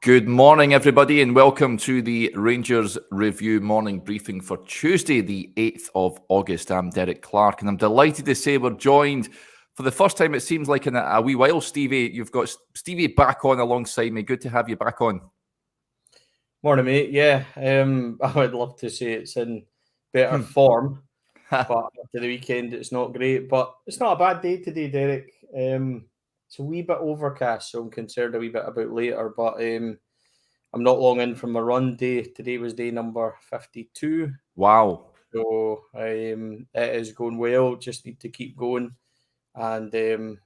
Good morning, everybody, and welcome to the Rangers Review morning briefing for Tuesday, the 8th of August. I'm Derek Clark, and I'm delighted to say we're joined for the first time, it seems like, in a wee while. Stevie, you've got Stevie back on alongside me. Good to have you back on. Morning, mate. Yeah, I would love to say it's in better form, but after the weekend, it's not great. But it's not a bad day today, Derek. It's a wee bit overcast, so I'm concerned a wee bit about later. But I'm not long in from my run day. Today was day number 52. Wow. So it is going well. Just need to keep going. And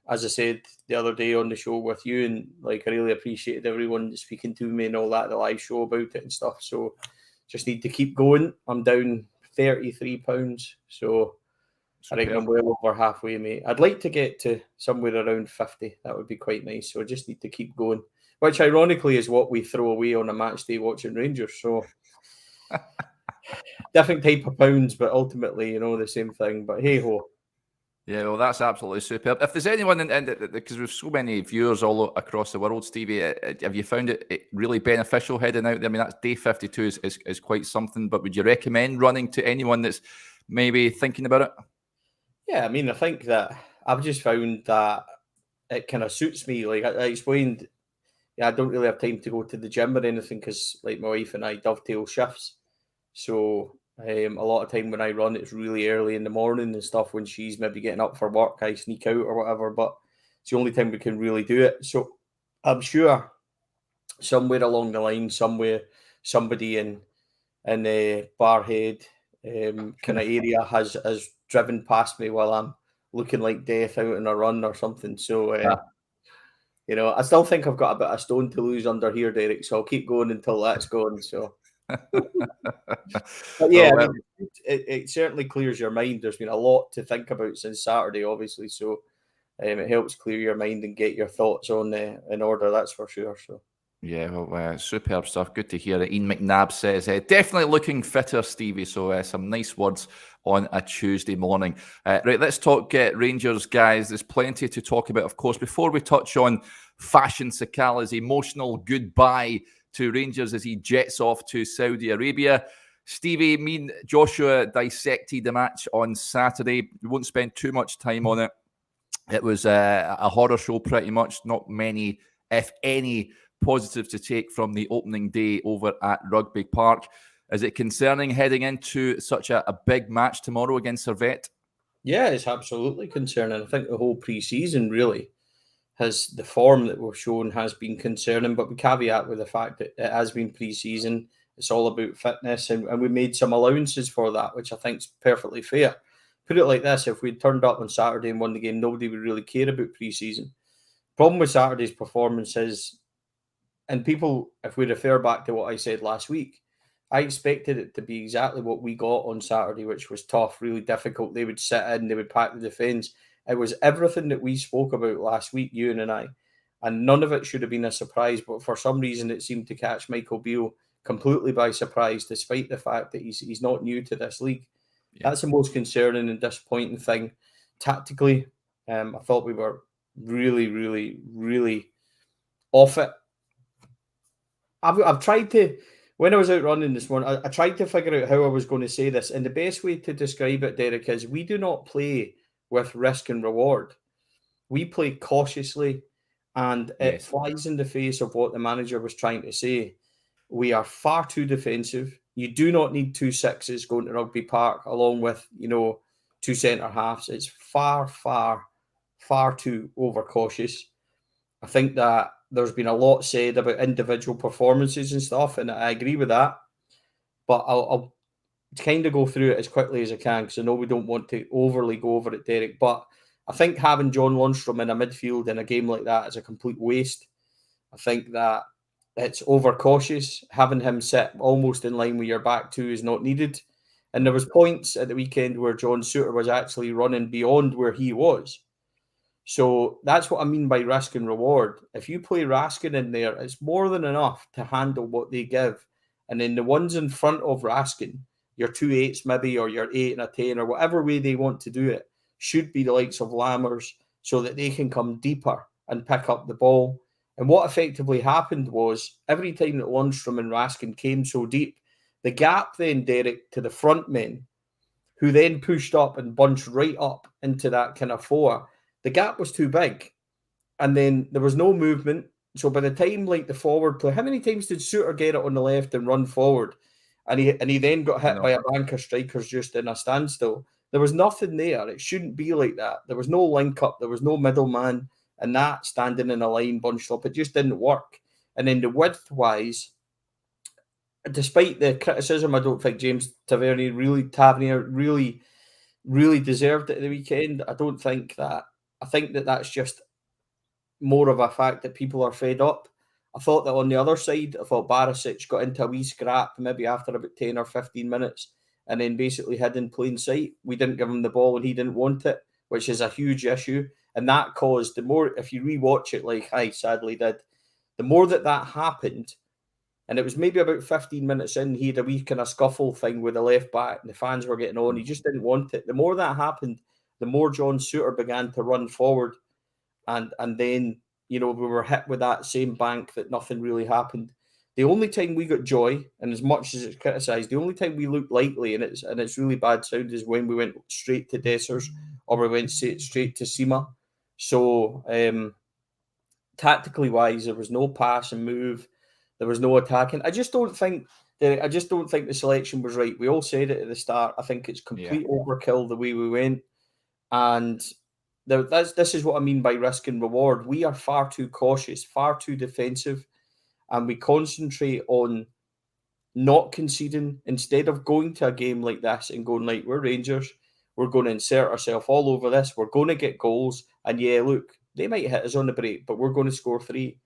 as I said the other day on the show with you, and like I really appreciated everyone speaking to me and all that, the live show about it and stuff. So just need to keep going. I'm down 33 pounds. So I reckon I'm well over halfway, mate. I'd like to get to somewhere around 50. That would be quite nice. So I just need to keep going, which ironically is what we throw away on a match day watching Rangers. So different type of pounds, but ultimately, the same thing. But hey ho. Yeah, well, that's absolutely superb. If there's anyone, because we've so many viewers all across the world, Stevie, have you found it really beneficial heading out there? I mean, that's day 52 is quite something, but would you recommend running to anyone that's maybe thinking about it? Yeah, I mean, I think that I've just found that it kind of suits me. Like I explained, I don't really have time to go to the gym or anything because, like, my wife and I dovetail shifts. So a lot of time when I run, it's really early in the morning and stuff. When she's maybe getting up for work, I sneak out or whatever. But it's the only time we can really do it. So I'm sure somewhere along the line, somebody in Barhead kind of area has driven past me while I'm looking like death out in a run or something. So I still think I've got a bit of stone to lose under here, Derek. So I'll keep going until that's gone. So. But yeah, Well, I mean, it certainly clears your mind. There's been a lot to think about since Saturday, obviously. So it helps clear your mind and get your thoughts on in order. That's for sure. So. yeah, well, superb stuff. Good to hear it. Ian McNabb says, definitely looking fitter, Stevie. So some nice words on a Tuesday morning. Right, let's talk Rangers, guys. There's plenty to talk about, of course. Before we touch on Fashion Sakala's emotional goodbye to Rangers as he jets off to Saudi Arabia, Stevie, me and Joshua dissected the match on Saturday. We won't spend too much time on it. It was a horror show, pretty much. Not many, if any, positives to take from the opening day over at Rugby Park. Is it concerning heading into such a big match tomorrow against Servette? Yeah, it's absolutely concerning. I think the whole pre-season really the form that we've shown has been concerning, but we caveat with the fact that it has been pre-season. It's all about fitness, and we made some allowances for that, which I think is perfectly fair. Put it like this: if we'd turned up on Saturday and won the game, nobody would really care about pre-season. Problem with Saturday's performance is, and people, if we refer back to what I said last week, I expected it to be exactly what we got on Saturday, which was tough, really difficult. They would sit in, they would pack the defence. It was everything that we spoke about last week, you and I, and none of it should have been a surprise. But for some reason, it seemed to catch Michael Beale completely by surprise, despite the fact that he's not new to this league. Yeah. That's the most concerning and disappointing thing. Tactically, I thought we were really, really, really off it. I've tried to, when I was out running this morning, I tried to figure out how I was going to say this. And the best way to describe it, Derek, is we do not play with risk and reward. We play cautiously, and it flies in the face of what the manager was trying to say. We are far too defensive. You do not need 2 6s going to Rugby Park along with, 2 centre halves. It's far, far, far too overcautious. I think that there's been a lot said about individual performances and stuff, and I agree with that. But I'll kind of go through it as quickly as I can because I know we don't want to overly go over it, Derek. But I think having John Lundstrom in a midfield in a game like that is a complete waste. I think that it's overcautious. Having him sit almost in line with your back two is not needed. And there was points at the weekend where John Souttar was actually running beyond where he was. So that's what I mean by risk and reward. If you play Raskin in there, it's more than enough to handle what they give. And then the ones in front of Raskin, your 2 8s maybe, or your 8 and a 10, or whatever way they want to do it, should be the likes of Lammers so that they can come deeper and pick up the ball. And what effectively happened was every time that Lundstrom and Raskin came so deep, the gap then, Derek, to the front men, who then pushed up and bunched right up into that kind of 4, the gap was too big. And then there was no movement. So by the time like the forward play, how many times did Suter get it on the left and run forward? And he then got hit by a bank of strikers just in a standstill. There was nothing there. It shouldn't be like that. There was no link up. There was no middleman. And that standing in a line bunched up, it just didn't work. And then the width wise, despite the criticism, I don't think James Tavernier really deserved it at the weekend. I don't think that. I think that that's just more of a fact that people are fed up. I thought that on the other side, I thought Barisic got into a wee scrap maybe after about 10 or 15 minutes and then basically hid in plain sight. We didn't give him the ball and he didn't want it, which is a huge issue. And that caused, the more, if you rewatch it like I sadly did, the more that happened, and it was maybe about 15 minutes in, he had a wee kind of scuffle thing with the left back and the fans were getting on. He just didn't want it. The more that happened, the more John Suter began to run forward. And then, we were hit with that same bank that nothing really happened. The only time we got joy, and as much as it's criticised, the only time we looked lightly, and it's really bad sound, is when we went straight to Dessers or we went straight to Sima. So tactically wise, there was no pass and move, there was no attacking. I just don't think the selection was right. We all said it at the start. I think it's complete overkill the way we went, and this is what I mean by risk and reward. We are far too cautious, far too defensive, and we concentrate on not conceding instead of going to a game like this and going like, we're Rangers, we're going to insert ourselves all over this, we're going to get goals, and look, they might hit us on the break, but we're going to score 3.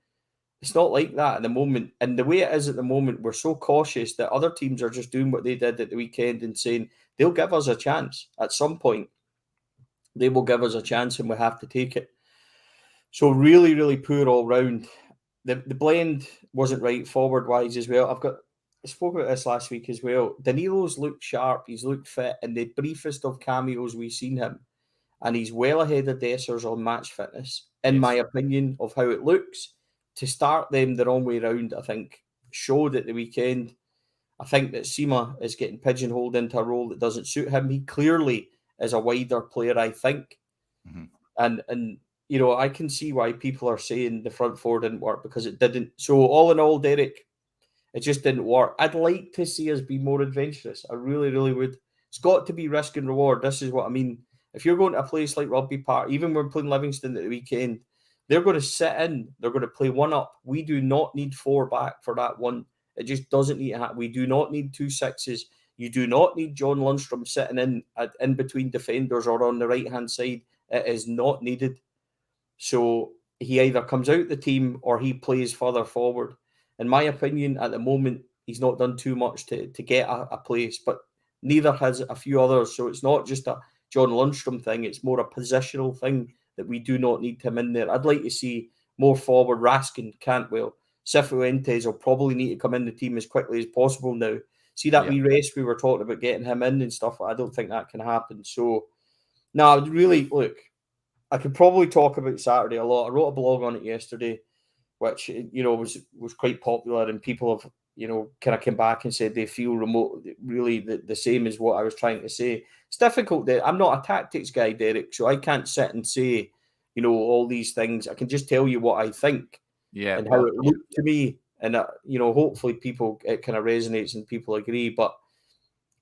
It's not like that at the moment, and the way it is at the moment, we're so cautious that other teams are just doing what they did at the weekend and saying they'll give us a chance at some point. They will give us a chance and we have to take it. So really, really poor all round. The blend wasn't right forward-wise as well. I spoke about this last week as well. Danilo's looked sharp, he's looked fit, in the briefest of cameos we've seen him. And he's well ahead of Dessers on match fitness, in my opinion, of how it looks. To start them the wrong way round, I think, showed at the weekend. I think that Sima is getting pigeonholed into a role that doesn't suit him. He clearly is a wider player, I think. Mm-hmm. And I can see why people are saying the front 4 didn't work, because it didn't. So all in all, Derek, it just didn't work. I'd like to see us be more adventurous. I really, really would. It's got to be risk and reward. This is what I mean. If you're going to a place like Rugby Park, even when we're playing Livingston at the weekend, they're going to sit in. They're going to play 1 up. We do not need 4 back for that 1. It just doesn't need to happen. We do not need 2 6s. You do not need John Lundstrom sitting in between defenders or on the right-hand side. It is not needed. So he either comes out the team or he plays further forward. In my opinion, at the moment, he's not done too much to get a place, but neither has a few others. So it's not just a John Lundstrom thing. It's more a positional thing that we do not need him in there. I'd like to see more forward. Raskin, Cantwell, Cifuentes will probably need to come in the team as quickly as possible now. See that wee race we were talking about getting him in and stuff? I don't think that can happen. So, no, really, look, I could probably talk about Saturday a lot. I wrote a blog on it yesterday, which, was quite popular, and people have, kind of came back and said they feel really the same as what I was trying to say. It's difficult. I'm not a tactics guy, Derek, so I can't sit and say, all these things. I can just tell you what I think and how it looked to me. And, hopefully it kind of resonates and people agree, but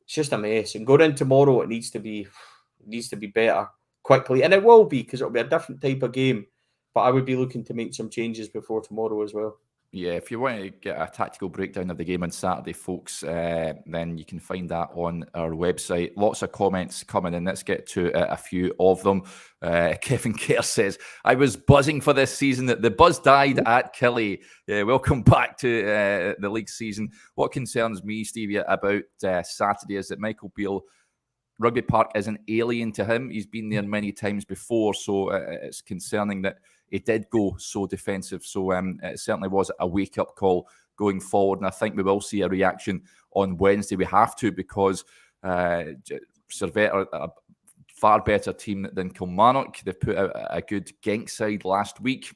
it's just a mess. And going in tomorrow, it needs to be better quickly. And it will be, because it'll be a different type of game. But I would be looking to make some changes before tomorrow as well. Yeah, if you want to get a tactical breakdown of the game on Saturday, folks, then you can find that on our website. Lots of comments coming in. Let's get to a few of them. Kevin Kerr says, I was buzzing for this season. The buzz died at Killie. Welcome back to the league season. What concerns me, Stevie, about Saturday is that Michael Beale, Rugby Park is an alien to him. He's been there many times before, so it's concerning that he did go so defensive. So it certainly was a wake-up call going forward, and I think we will see a reaction on Wednesday. We have to, because Servette are a far better team than Kilmarnock. They put out a good Genk side last week.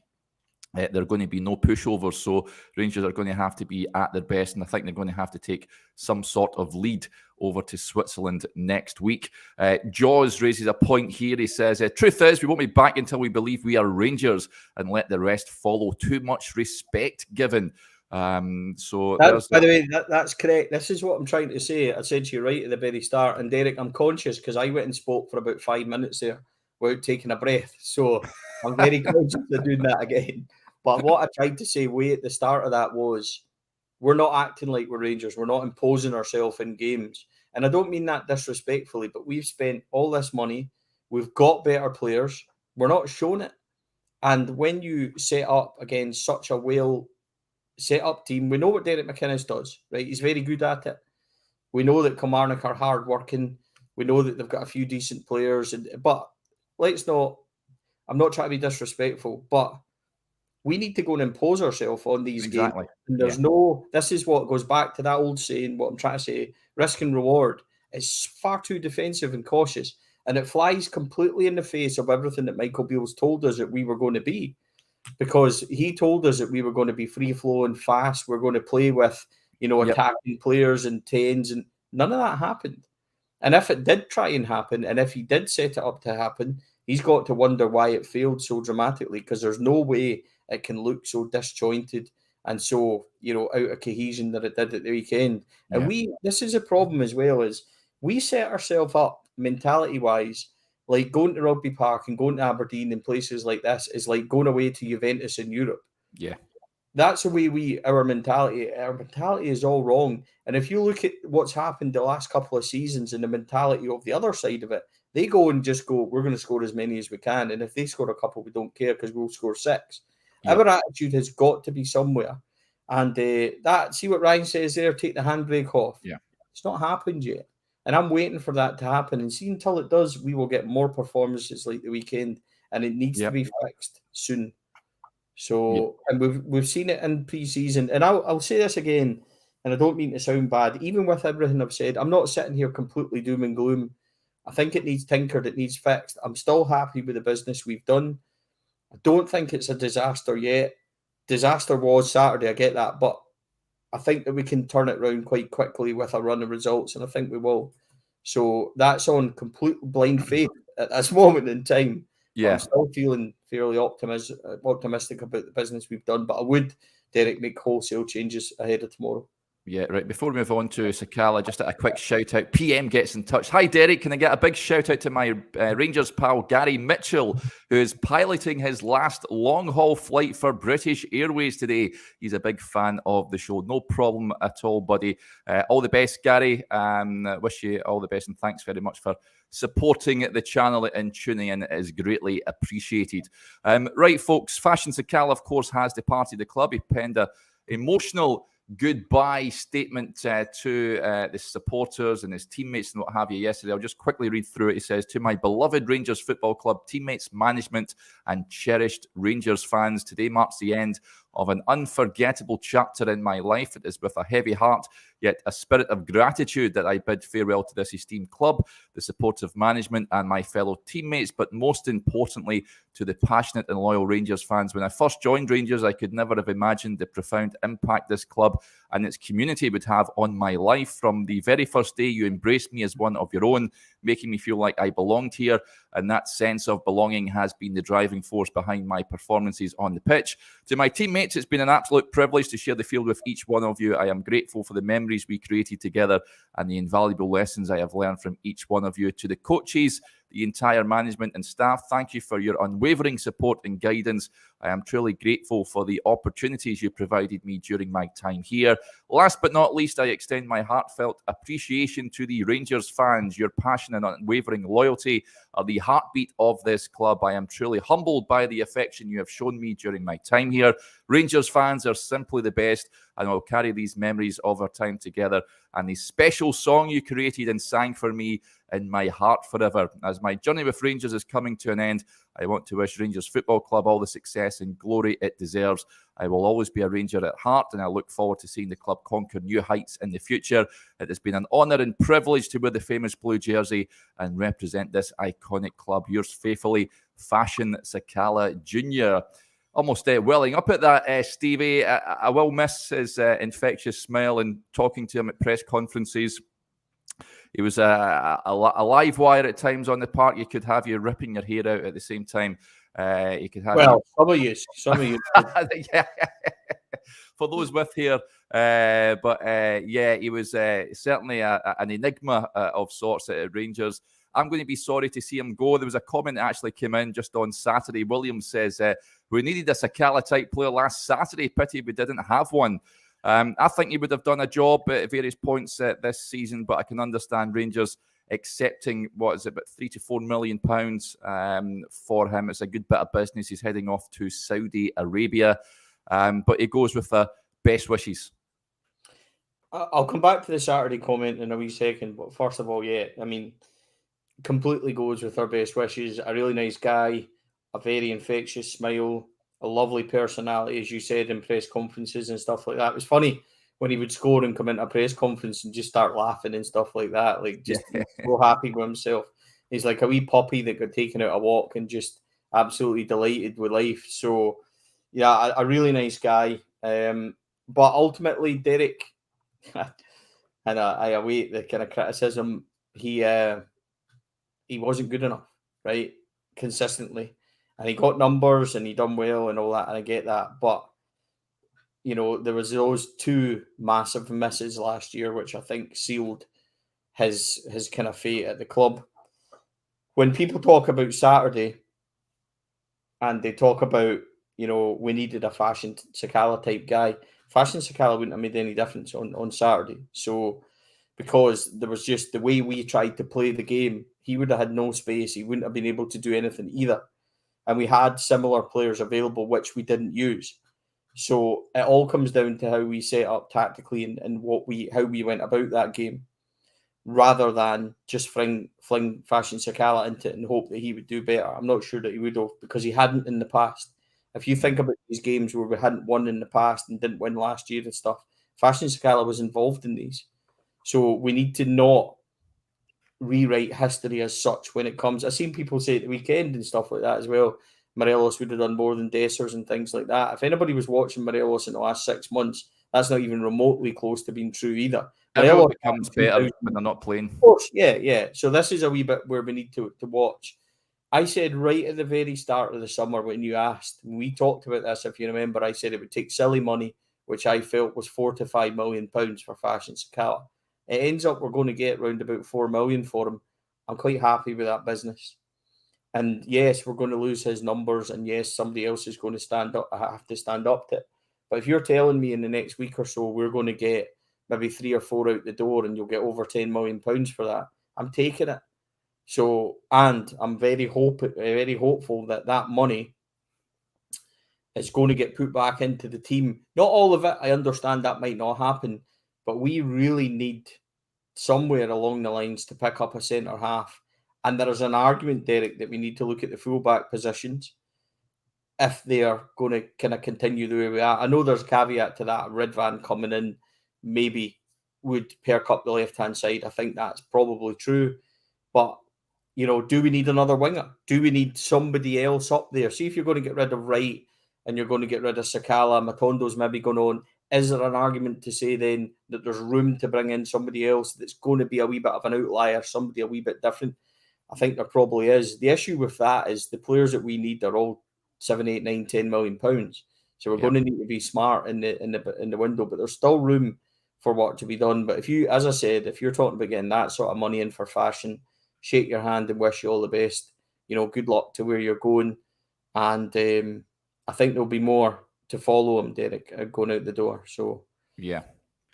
there are going to be no pushovers, so Rangers are going to have to be at their best, and I think they're going to have to take some sort of lead over to Switzerland next week. Jaws raises a point here. He says, truth is, we won't be back until we believe we are Rangers and let the rest follow. Too much respect given. By the way, that's correct. This is what I'm trying to say. I said to you right at the very start, and Derek, I'm conscious because I went and spoke for about 5 minutes there without taking a breath. So I'm very conscious of doing that again. But what I tried to say way at the start of that was, we're not acting like we're Rangers. We're not imposing ourselves in games. And I don't mean that disrespectfully, but we've spent all this money. We've got better players. We're not showing it. And when you set up against such a well set up team, we know what Derek McInnes does, right? He's very good at it. We know that Kilmarnock are hard working. We know that they've got a few decent players. But I'm not trying to be disrespectful, but we need to go and impose ourselves on these games. And this is what goes back to that old saying, what I'm trying to say, risk and reward is far too defensive and cautious. And it flies completely in the face of everything that Michael Beale's told us that we were going to be. Because he told us that we were going to be free-flowing, fast. We're going to play with, attacking players and tens, and none of that happened. And if it did try and happen, and if he did set it up to happen, he's got to wonder why it failed so dramatically, because there's no way it can look so disjointed and so, out of cohesion that it did at the weekend. And this is a problem as well, is we set ourselves up mentality-wise, like going to Rugby Park and going to Aberdeen and places like this is like going away to Juventus in Europe. Yeah. That's the way our mentality is all wrong. And if you look at what's happened the last couple of seasons and the mentality of the other side of it, they go and just go, we're going to score as many as we can. And if they score a couple, we don't care because we'll score 6. Our attitude has got to be somewhere. And see what Ryan says there, take the handbrake off. Yeah. It's not happened yet. And I'm waiting for that to happen. And see, until it does, we will get more performances like the weekend. And it needs to be fixed soon. So, and we've seen it in pre-season. And I'll say this again, and I don't mean to sound bad. Even with everything I've said, I'm not sitting here completely doom and gloom. I think it needs tinkered. It needs fixed. I'm still happy with the business we've done. I don't think it's a disaster yet. Disaster was Saturday, I get that. But I think that we can turn it around quite quickly with a run of results, and I think we will. So that's on complete blind faith at this moment in time. Yeah. I'm still feeling fairly optimistic about the business we've done, but I would, Derek, make wholesale changes ahead of tomorrow. Yeah, right. Before we move on to Sakala, just a quick shout out. PM gets in touch. Hi, Derek. Can I get a big shout out to my Rangers pal, Gary Mitchell, who is piloting his last long-haul flight for British Airways today. He's a big fan of the show. No problem at all, buddy. All the best, Gary. Wish you all the best, and thanks very much for supporting the channel and tuning in. It is greatly appreciated. Right, folks. Fashion Sakala, of course, has departed the club. He penned an emotional goodbye statement to the supporters and his teammates and what have you yesterday. I'll just quickly read through it. He says, to my beloved Rangers Football Club teammates, management and cherished Rangers fans, today marks the end of an unforgettable chapter in my life. It is with a heavy heart, yet a spirit of gratitude that I bid farewell to this esteemed club, the supportive management and my fellow teammates, but most importantly, to the passionate and loyal Rangers fans. When I first joined Rangers, I could never have imagined the profound impact this club and its community would have on my life. From the very first day, you embraced me as one of your own, making me feel like I belonged here, and that sense of belonging has been the driving force behind my performances on the pitch. To my teammates, it's been an absolute privilege to share the field with each one of you. I am grateful for the memories we created together and the invaluable lessons I have learned from each one of you. To the coaches, the entire management and staff, thank you for your unwavering support and guidance. I am truly grateful for the opportunities you provided me during my time here. Last but not least, I extend my heartfelt appreciation to the Rangers fans. Your passion and unwavering loyalty are the heartbeat of this club. I am truly humbled by the affection you have shown me during my time here. Rangers fans are simply the best, and I'll carry these memories of our time together and the special song you created and sang for me in my heart forever. As my journey with Rangers is coming to an end, I want to wish Rangers Football Club all the success and glory it deserves. I will always be a Ranger at heart, and I look forward to seeing the club conquer new heights in the future. It has been an honour and privilege to wear the famous blue jersey and represent this iconic club. Yours faithfully, Fashion Sakala Jr. almost welling up at that, Stevie. I will miss his infectious smile and talking to him at press conferences. He was a live wire at times on the park. You could have you ripping your hair out at the same time. You could have some of you. Yeah. For those with hair, but yeah, he was certainly an enigma of sorts at Rangers. I'm going to be sorry to see him go. There was a comment that actually came in just on Saturday. Williams says, we needed a Sakala type player last Saturday. Pity we didn't have one. I think he would have done a job at various points this season, but I can understand Rangers accepting, what is it, about £3 to £4 million for him. It's a good bit of business. He's heading off to Saudi Arabia, but he goes with the best wishes. I'll come back to the Saturday comment in a wee second, but first of all, yeah, I mean, completely goes with our best wishes. A really nice guy, a very infectious smile, a lovely personality, as you said, in press conferences and stuff like that. It was funny when he would score and come into a press conference and just start laughing and stuff like that. Like, just so happy with himself. He's like a wee puppy that got taken out a walk and just absolutely delighted with life. So, yeah, a really nice guy. But ultimately, Derek, and I await the kind of criticism, he wasn't good enough, right? Consistently. And he got numbers and he done well and all that, and I get that. But, you know, there was those two massive misses last year, which I think sealed his kind of fate at the club. When people talk about Saturday and they talk about, you know, we needed a Fashion Sakala type guy, Fashion Sakala wouldn't have made any difference on Saturday. So, because there was just the way we tried to play the game, he would have had no space. He wouldn't have been able to do anything either. And we had similar players available, which we didn't use. So it all comes down to how we set up tactically and how we went about that game, rather than just fling Fashion Sakala into it and hope that he would do better. I'm not sure that he would have, because he hadn't in the past. If you think about these games where we hadn't won in the past and didn't win last year and stuff, Fashion Sakala was involved in these. So we need to not rewrite history as such when it comes. I've seen people say at the weekend and stuff like that as well, Morelos would have done more than Dessers and things like that. If anybody was watching Morelos in the last 6 months, that's not even remotely close to being true either. Everyone becomes better when they're not playing. Of course, yeah. So this is a wee bit where we need to watch. I said right at the very start of the summer when you asked, we talked about this, if you remember, I said it would take silly money, which I felt was £4 to £5 million for Fashion Sakala. It ends up we're going to get around about 4 million for him. I'm quite happy with that business. And yes, we're going to lose his numbers, and yes, somebody else is going to have to stand up to it. But if you're telling me in the next week or so we're going to get maybe 3 or 4 out the door and you'll get over £10 million for that, I'm taking it. So, and I'm very hopeful that money is going to get put back into the team. Not all of it. I understand that might not happen, but we really need somewhere along the lines to pick up a centre half. And there is an argument, Derek, that we need to look at the fullback positions if they are going to kind of continue the way we are. I know there's a caveat to that. Ridvan coming in maybe would perk up the left-hand side. I think that's probably true. But, you know, do we need another winger? Do we need somebody else up there? See, if you're going to get rid of Wright and you're going to get rid of Sakala, Matondo's maybe going on, is there an argument to say then that there's room to bring in somebody else that's going to be a wee bit of an outlier, somebody a wee bit different? I think there probably is. The issue with that is the players that we need are all 7, 8, 9, 10 million pounds. So we're going to need to be smart in the window, but there's still room for work to be done. But if you, as I said, if you're talking about getting that sort of money in for Fashion, shake your hand and wish you all the best. You know, good luck to where you're going. And I think there'll be more to follow him, Derek, going out the door. So yeah.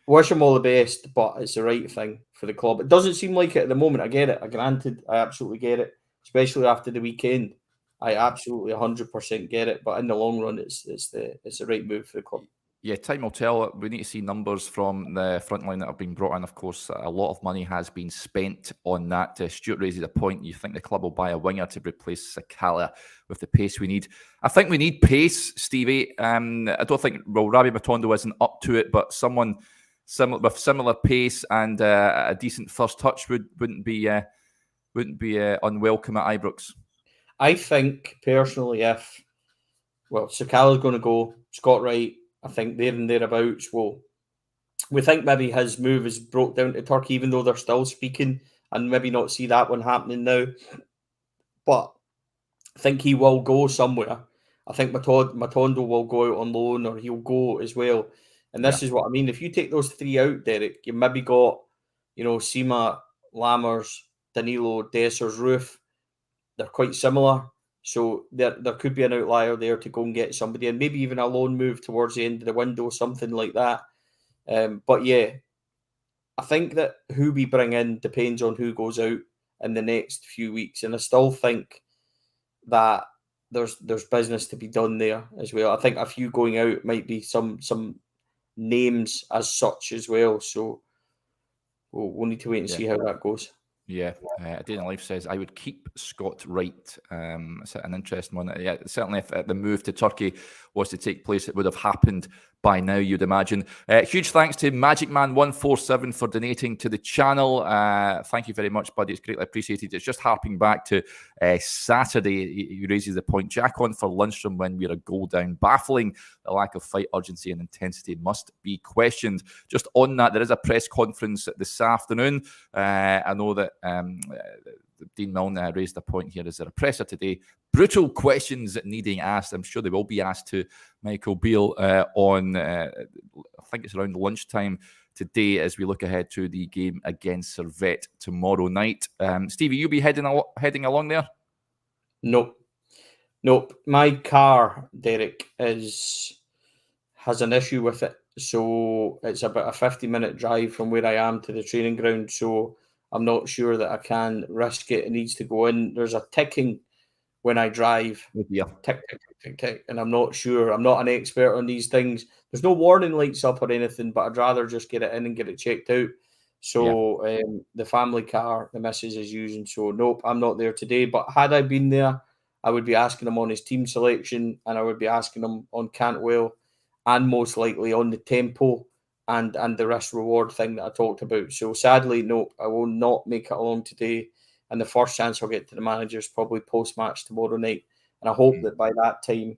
Wish him all the best, but it's the right thing for the club. It doesn't seem like it at the moment. I get it. I absolutely get it, especially after the weekend. I absolutely 100% get it. But in the long run, it's the right move for the club. Yeah, time will tell. We need to see numbers from the front line that have been brought in. Of course, a lot of money has been spent on that. Stuart raises a point. You think the club will buy a winger to replace Sakala with the pace we need? I think we need pace, Stevie. I don't think, well, Rabbi Matondo isn't up to it, but someone with similar pace and a decent first touch wouldn't be unwelcome at Ibrox. I think personally, if well, Sakala's going to go. Scott Wright, I think there and thereabouts. Well, we think maybe his move is broke down to Turkey, even though they're still speaking, and maybe not see that one happening now. But I think he will go somewhere. I think Matondo will go out on loan, or he'll go as well. And this is what I mean. If you take those three out, Derek, you maybe got, Sima, Lammers, Danilo, Dessers, Roof. They're quite similar. So there could be an outlier there to go and get somebody, and maybe even a loan move towards the end of the window, something like that. But yeah, I think that who we bring in depends on who goes out in the next few weeks. And I still think that there's business to be done there as well. I think a few going out might be some names as such as well. So we'll need to wait and see how that goes. Yeah, Dana Life says, I would keep Scott Wright. It's an interesting one. Yeah, certainly if the move to Turkey was to take place, it would have happened by now, you'd imagine. Huge thanks to Magic Man 147 for donating to the channel. Thank you very much, buddy. It's greatly appreciated. It's just harping back to Saturday. He raises the point. Jack on for Lundstrom when we're a goal down. Baffling. The lack of fight urgency and intensity must be questioned. Just on that, there is a press conference this afternoon. I know that Dean Milne raised a point here. Is there a presser today? Brutal questions needing asked. I'm sure they will be asked to Michael Beale on, I think it's around lunchtime today as we look ahead to the game against Servette tomorrow night. Stevie, you be heading along there? Nope. My car, Derek, has an issue with it. So it's about a 50-minute drive from where I am to the training ground. So I'm not sure that I can risk it. It needs to go in. There's a ticking when I drive. Yeah. Tick, tick, tick, tick, tick. And I'm not sure. I'm not an expert on these things. There's no warning lights up or anything, but I'd rather just get it in and get it checked out. So the family car, the missus is using. So nope, I'm not there today. But had I been there, I would be asking him on his team selection, and I would be asking him on Cantwell, and most likely on the tempo and the risk reward thing that I talked about. So sadly, no, I will not make it along today. And the first chance I'll get to the manager is probably post-match tomorrow night. And I hope that by that time,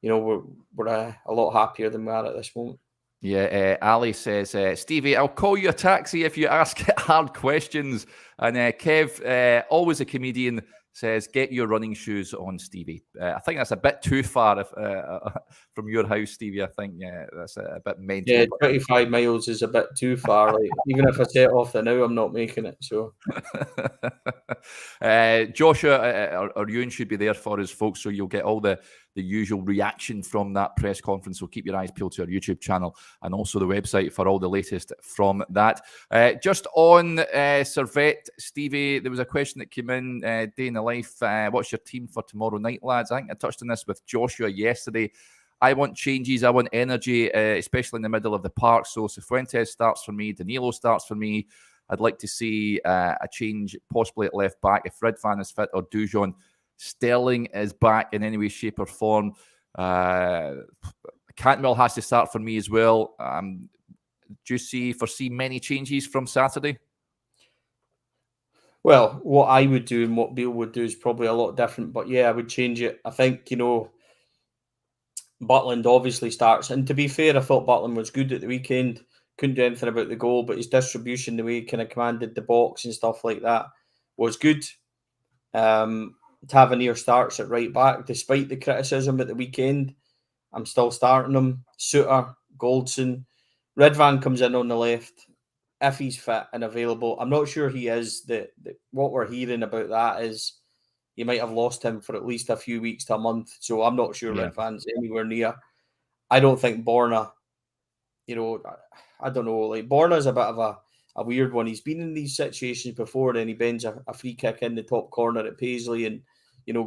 we're a lot happier than we are at this moment. Yeah, Ali says, Stevie, I'll call you a taxi if you ask hard questions. And Kev, always a comedian, says, get your running shoes on, Stevie. I think that's a bit too far from your house, Stevie. I think that's a bit mental. Yeah, 25 miles is a bit too far. Like, even if I set off the now, I'm not making it. So, Joshua or Ewan should be there for us, folks, so you'll get all the usual reaction from that press conference. So keep your eyes peeled to our YouTube channel and also the website for all the latest from that. Just on Servette, Stevie, there was a question that came in, day in the life. What's your team for tomorrow night, lads? I think I touched on this with Joshua yesterday. I want changes. I want energy, especially in the middle of the park. So Cifuentes starts for me. Danilo starts for me. I'd like to see a change possibly at left back if Redvan is fit or Dujon. Sterling is back in any way, shape or form. Cantwell has to start for me as well. Do you foresee many changes from Saturday? Well, what I would do and what Beale would do is probably a lot different. But yeah, I would change it. I think, Butland obviously starts. And to be fair, I thought Butland was good at the weekend. Couldn't do anything about the goal, but his distribution, the way he kind of commanded the box and stuff like that was good. Tavernier starts at right back, despite the criticism at the weekend. I'm still starting him. Suter, Goldson. Redvan comes in on the left. If he's fit and available, I'm not sure he is. What we're hearing about that is you might have lost him for at least a few weeks to a month. So I'm not sure Redvan's anywhere near. I don't think Borna, I don't know. Like, Borna's a bit of a weird one. He's been in these situations before, and then he bends a free kick in the top corner at Paisley and,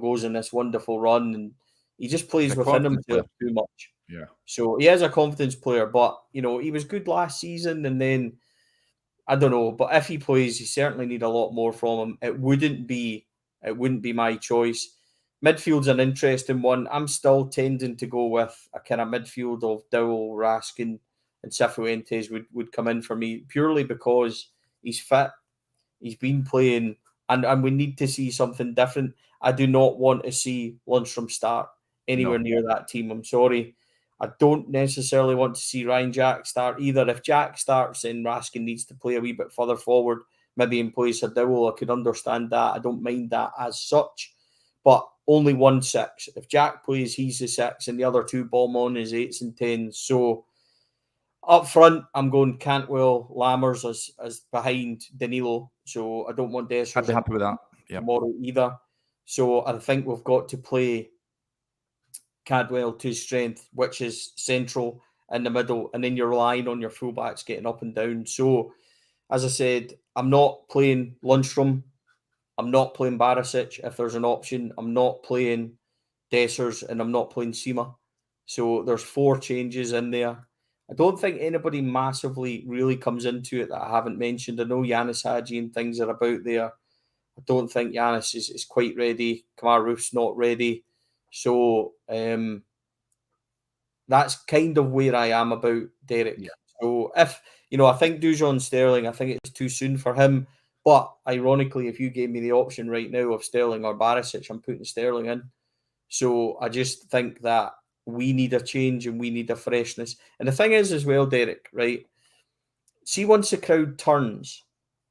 goes on this wonderful run. And he just plays within himself too much. Yeah. So he is a confidence player, but, he was good last season, and then, I don't know. But if he plays, you certainly need a lot more from him. It wouldn't be my choice. Midfield's an interesting one. I'm still tending to go with a kind of midfield of Dowell, Raskin, and Cifuentes would come in for me purely because he's fit. He's been playing, and we need to see something different. I do not want to see Lundstrom start. anywhere No. near that team. I'm sorry. I don't necessarily want to see Ryan Jack start either. If Jack starts, then Raskin needs to play a wee bit further forward, maybe in place of Dowell. I could understand that. I don't mind that as such, but only 1-6. If Jack plays, he's the 6, and the other two Ballmon is 8s and 10s. So up front, I'm going Cantwell, Lammers as behind Danilo. So I don't want I'd Dessers be happy with that. Yeah. tomorrow either. So I think we've got to play Cadwell to his strength, which is central in the middle, and then you're relying on your fullbacks getting up and down. So, as I said, I'm not playing Lundstrom. I'm not playing Barisic if there's an option. I'm not playing Dessers, and I'm not playing Sima. So there's 4 changes in there. I don't think anybody massively really comes into it that I haven't mentioned. I know Yanis Hadji and things are about there. I don't think Yanis is quite ready. Kamar Roof's not ready. So that's kind of where I am about Derek. Yeah. So if, I think Dujon Sterling, I think it's too soon for him. But ironically, if you gave me the option right now of Sterling or Barisic, I'm putting Sterling in. So I just think that we need a change and we need a freshness. And the thing is as well, Derek, right? See, once the crowd turns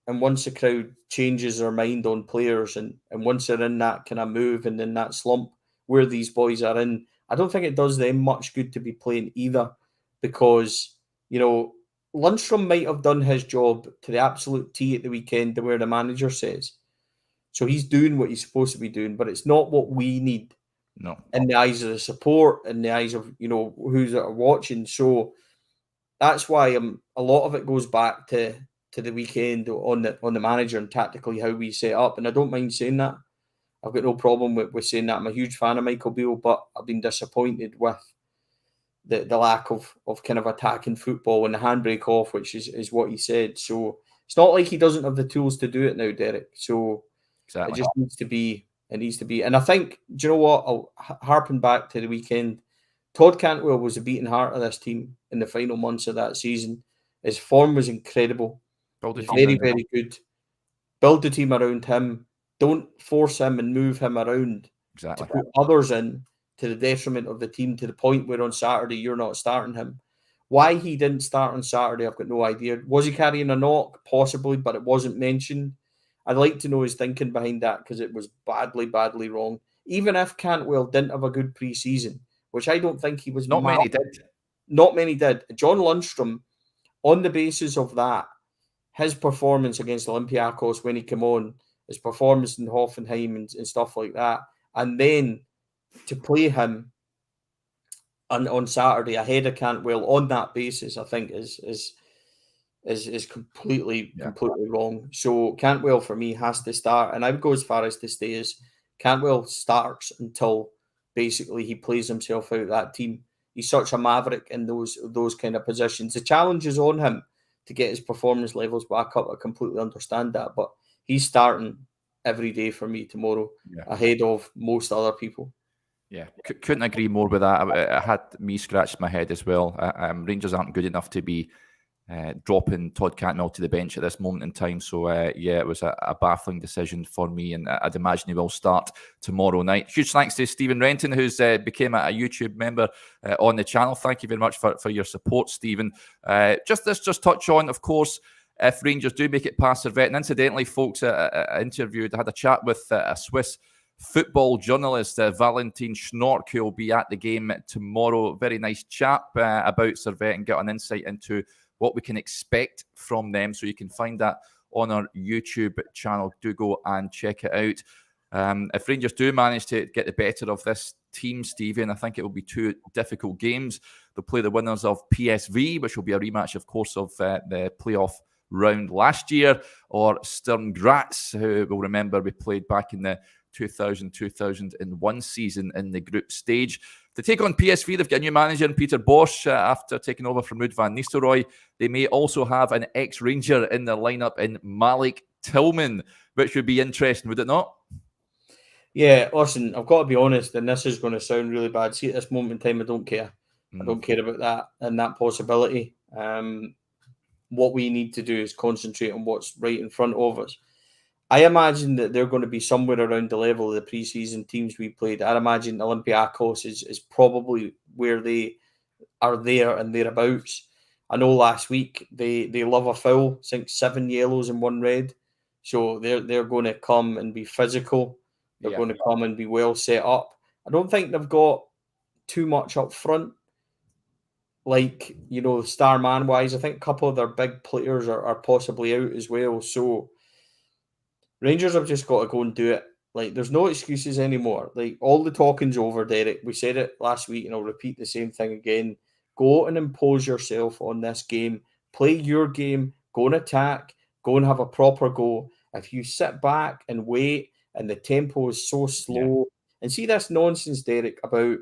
and once the crowd changes their mind on players and once they're in that kind of move and in that slump where these boys are in, I don't think it does them much good to be playing either because, Lundstrom might have done his job to the absolute T at the weekend where the manager says. So he's doing what he's supposed to be doing, but it's not what we need. No. In the eyes of the support, in the eyes of, who's that are watching. So that's why a lot of it goes back to the weekend on the manager and tactically how we set up. And I don't mind saying that. I've got no problem with saying that. I'm a huge fan of Michael Beale, but I've been disappointed with the lack of kind of attacking football and the handbrake off, which is what he said. So it's not like he doesn't have the tools to do it now, Derek. So Exactly. it just needs to be. It needs to be. And I think, do you know what? I'll harpen back to the weekend. Todd Cantwell was the beating heart of this team in the final months of that season. His form was incredible. Build It was very, very good. Build the team around him. Don't force him and move him around Exactly. to put others in to the detriment of the team to the point where on Saturday you're not starting him. Why he didn't start on Saturday, I've got no idea. Was he carrying a knock? Possibly, but it wasn't mentioned. I'd like to know his thinking behind that because it was badly, badly wrong. Even if Cantwell didn't have a good pre-season, which I don't think he was. Not many did. Not many did. John Lundstrom, on the basis of that, his performance against Olympiacos when he came on, his performance in Hoffenheim and stuff like that, and then to play him on Saturday ahead of Cantwell on that basis, I think is completely wrong. So Cantwell for me has to start, and I would go as far as to stay as Cantwell starts until basically he plays himself out of that team. He's such a maverick in those kind of positions. The challenge is on him to get his performance levels back up. I completely understand that, but he's starting every day for me tomorrow ahead of most other people. Yeah, couldn't agree more with that. I had me scratched my head as well. Rangers aren't good enough to be dropping Todd Cantwell to the bench at this moment in time. So, it was a baffling decision for me, and I'd imagine he will start tomorrow night. Huge thanks to Stephen Renton, who's became a YouTube member on the channel. Thank you very much for your support, Stephen. Just touch on, of course, if Rangers do make it past Servette. And incidentally, folks, I had a chat with a Swiss football journalist, Valentin Schnork, who will be at the game tomorrow. Very nice chap about Servette and get an insight into what we can expect from them. So you can find that on our YouTube channel. Do go and check it out. If Rangers do manage to get the better of this team, Stevie, and I think it will be 2 difficult games, they'll play the winners of PSV, which will be a rematch, of course, of the playoff round last year, or Sturm Graz, who will remember we played back in the 2000-2001 season in the group stage. To take on PSV, they've got a new manager in Peter Bosz after taking over from Ruud van Nistelrooy. They may also have an ex-Ranger in their lineup in Malik Tillman, which would be interesting, would it not? Yeah, listen, I've got to be honest, and this is going to sound really bad. See, at this moment in time, I don't care. I don't care about that and that possibility. What we need to do is concentrate on what's right in front of us. I imagine that they're going to be somewhere around the level of the preseason teams we played. I imagine Olympiacos is probably where they are there and thereabouts. I know last week they love a foul, I think 7 yellows and 1 red. So they're going to come and be physical. They're going to come and be well set up. I don't think they've got too much up front, like, star man wise. I think a couple of their big players are possibly out as well. So Rangers have just got to go and do it. Like, there's no excuses anymore. Like, all the talking's over, Derek. We said it last week, and I'll repeat the same thing again. Go and impose yourself on this game. Play your game. Go and attack. Go and have a proper go. If you sit back and wait, and the tempo is so slow, and see this nonsense, Derek, about,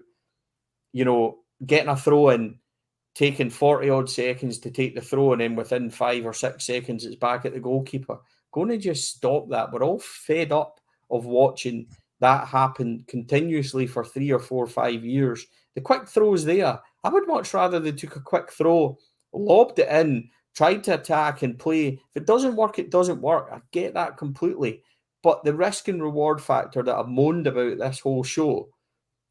getting a throw in, taking 40 odd seconds to take the throw, and then within 5 or 6 seconds, it's back at the goalkeeper. Going to just stop that. We're all fed up of watching that happen continuously for 3 or 4 or 5 years. The quick throws there. I would much rather they took a quick throw, lobbed it in, tried to attack and play. If it doesn't work, it doesn't work. I get that completely. But the risk and reward factor that I've moaned about this whole show,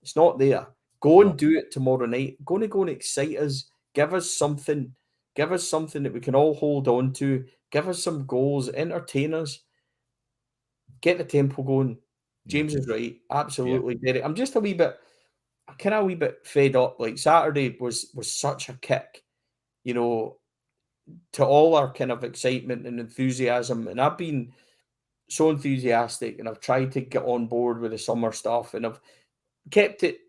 it's not there. Go and do it tomorrow night. Going to go and excite us. Give us something. Give us something that we can all hold on to. Give us some goals. Entertain us. Get the tempo going. James is right. Absolutely. Yeah. I'm just a wee bit fed up. Like, Saturday was such a kick, to all our kind of excitement and enthusiasm. And I've been so enthusiastic, and I've tried to get on board with the summer stuff, and I've kept it,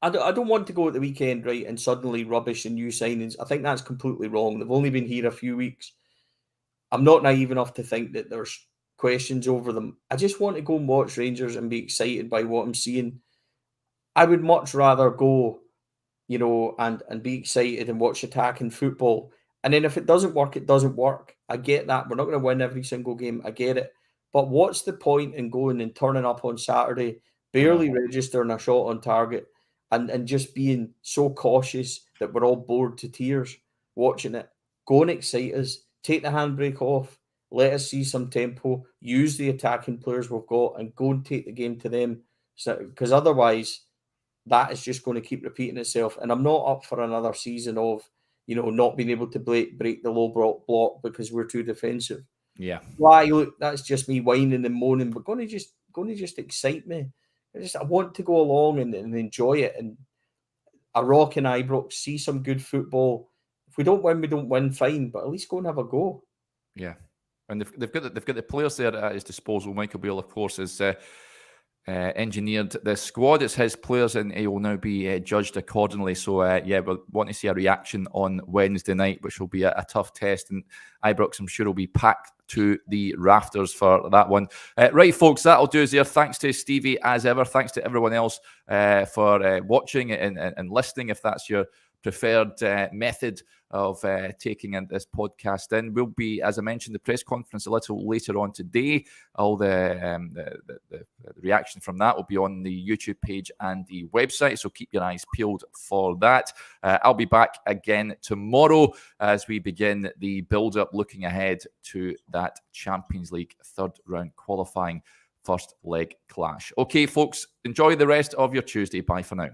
I don't want to go at the weekend, right, and suddenly rubbish and new signings. I think that's completely wrong. They've only been here a few weeks. I'm not naive enough to think that there's questions over them. I just want to go and watch Rangers and be excited by what I'm seeing. I would much rather go, and be excited and watch attacking football. And then if it doesn't work, it doesn't work. I get that. We're not going to win every single game. I get it. But what's the point in going and turning up on Saturday, barely registering a shot on target, and just being so cautious that we're all bored to tears watching it? Go and excite us. Take the handbrake off. Let us see some tempo. Use the attacking players we've got and go and take the game to them. Because otherwise, that is just going to keep repeating itself. And I'm not up for another season of, not being able to break the low block because we're too defensive. Yeah. Why? Look, that's just me whining and moaning. But going to just excite me. I want to go along and enjoy it. And a rock in Ibrox, see some good football. If we don't win, fine. But at least go and have a go. Yeah. And they've got the players there at his disposal. Michael Beale, of course, is engineered this squad. It's his players, and he will now be judged accordingly. So, we'll want to see a reaction on Wednesday night, which will be a tough test. And Ibrox, I'm sure, will be packed to the rafters for that one. Right, folks, that'll do us there. Thanks to Stevie, as ever. Thanks to everyone else for watching and listening, if that's your preferred method of taking in this podcast in. Will be, as I mentioned, the press conference a little later on today. All the reaction from that will be on the YouTube page and the website, so keep your eyes peeled for that. I'll be back again tomorrow as we begin the build-up, looking ahead to that Champions League third round qualifying first leg clash. Okay, folks, enjoy the rest of your Tuesday. Bye for now.